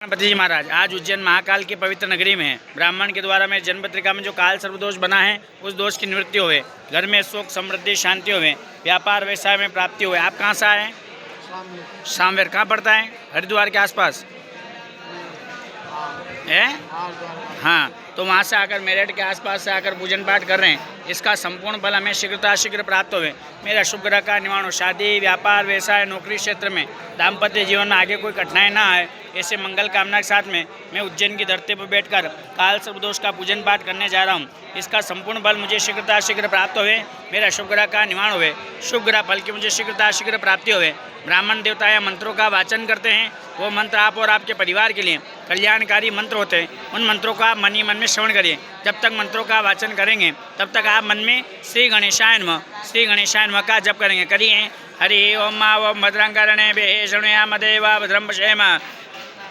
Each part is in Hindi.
गणपति जी महाराज आज उज्जैन महाकाल की पवित्र नगरी में है। ब्राह्मण के द्वारा मेरी जन्म पत्रिका में जो काल सर्वदोष बना है उस दोष की निवृत्ति हुए, घर में सुख समृद्धि शांति हुए, व्यापार व्यवसाय में प्राप्ति हुए। आप कहाँ से आए हैं? सामवेर कहाँ पड़ता है? हरिद्वार के आसपास है। हाँ, तो वहाँ से आकर मेरठ के आसपास से आकर पूजन पाठ कर रहे हैं। इसका संपूर्ण फल हमें शीघ्र प्राप्त हुए। मेरा शुभ ग्रह का निवारण हो, शादी व्यापार व्यवसाय नौकरी क्षेत्र में दाम्पत्य जीवन में आगे कोई कठिनाई ना आए, ऐसे मंगल कामना के साथ में मैं उज्जैन की धरती पर बैठकर काल सर्वदोष का पूजन पाठ करने जा रहा हूँ। इसका संपूर्ण फल मुझे शीघ्र प्राप्त हुए। मेरा शुभ ग्रह का निवारण हुए, शुभ ग्रह फल की मुझे शीघ्र प्राप्ति हुए। ब्राह्मण देवता या मंत्रों का वाचन करते हैं। वो मंत्र आप और आपके परिवार के लिए कल्याणकारी मंत्र होते हैं। उन मंत्रों का आप मन ही मन में श्रवण करिए। जब तक मंत्रों का वाचन करेंगे तब तक आप मन में श्री गणेशाय नमः का जप करेंगे। करिए हरि ओम मा ओम भद्रं कर्णे शृणुयाम देवा भद्रं पश्येम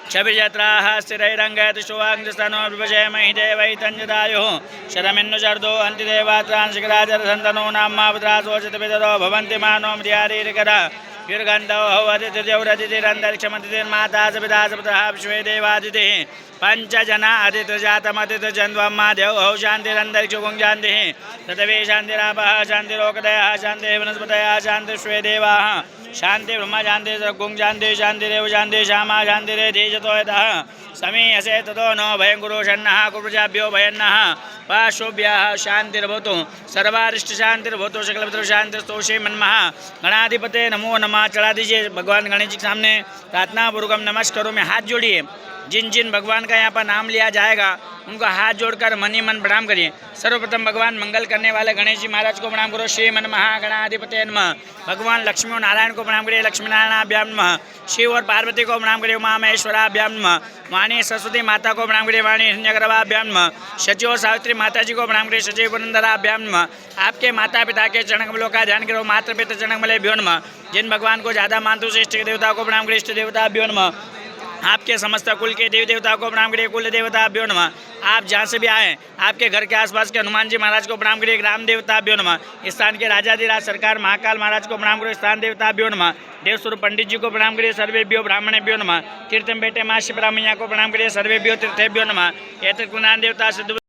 क्षभिर्यत्राः स्थिरैरङ्गैः शुभाङ्गस्तनो विभजेमहि देवैतञ्जदायुः शरमिन्नु शर्दो अन्तिदेवात्रान् शिखराजरसन्तनो नाम्मा भद्रासोचितपितरो भवन्ति मानो मृत्यारीरिकरा युर्गन्धो हवदितिर्यौरदितिरन्तरिक्षमतिर्माता सपिता सपुत्रः विश्वे देवादितिः पंचजना अदितजातमदितजन्वम्मा देवौ शान्तिरन्तरिक्षगुं शान्तिः पृथिवी शान्तिरापः शान्तिरोकदयः शान्तिः वनस्पतयः शान्तिर्विश्वे देवाः शान्ति ब्रह्म शान्ति गुं शान्ति शान्तिरेव शान्ति श्यामा शान्तिरेधीजतो यतः समीयसे ततो नो भयं गुरुषन्नः कुप्रजाभ्यो भयन्नः पाशोभ्यः शान्तिर्भवतु सर्वारिष्ट शान्तिर्भवतु सकलत्र शान्तिस्तोषे मन्मः। गणाधिपते नमो नमः। चढ़ा दीजिए भगवान गणेश जी के सामने प्रार्थना पूर्वक नमस्कार करो। में हाथ जोड़िए। जिन जिन भगवान का यहाँ पर नाम लिया जाएगा उनको हाथ जोड़कर मन ही मन प्रणाम करिए। सर्वप्रथम भगवान मंगल करने वाले गणेश जी महाराज को प्रणाम करो। श्री मन महागणाधिपते नमः। भगवान लक्ष्मी और नारायण को प्रणाम करिए। लक्ष्मी नारायणाभ्याम नमः। शिव और पार्वती को प्रणाम करिए। उमा महेश्वराभ्याम नमः। वाणी सरस्वती माता को प्रणाम करिए। वाणी हिरण्यगर्भाभ्याम नमः। सचिव और सावित्री माता जी को प्रणाम करिए। सचिव पुरंदराभ्याम नमः। आपके माता पिता के चरण कमलों का ध्यान करो। मातृ पिता चरण कमलेभ्यो नमः। जिन भगवान को ज़्यादा मानते हो इष्ट देवता को प्रणाम करिए। इष्ट देवताभ्यो नमः। आपके समस्त कुल के देवी देवता को प्रणाम करिए। कुल देवताभ्यो नमः। आप जहाँ से भी आए आपके घर के आसपास के हनुमान जी महाराज को प्रणाम करिए। ग्राम देवताभ्यो नमः। स्थान के राजाधिराज सरकार महाकाल महाराज को प्रणाम करिए। स्थान देवताभ्यो नमः। देवस्वरूप पंडित जी को प्रणाम करिए। सर्वेभ्यो ब्राह्मणेभ्यो नमः। तीर्थम बेटे माँ शिवरामैया को प्रणाम करिए। सर्वेभ्यो तीर्थेभ्यो नमः। एतत् कुनान देवता सिद्ध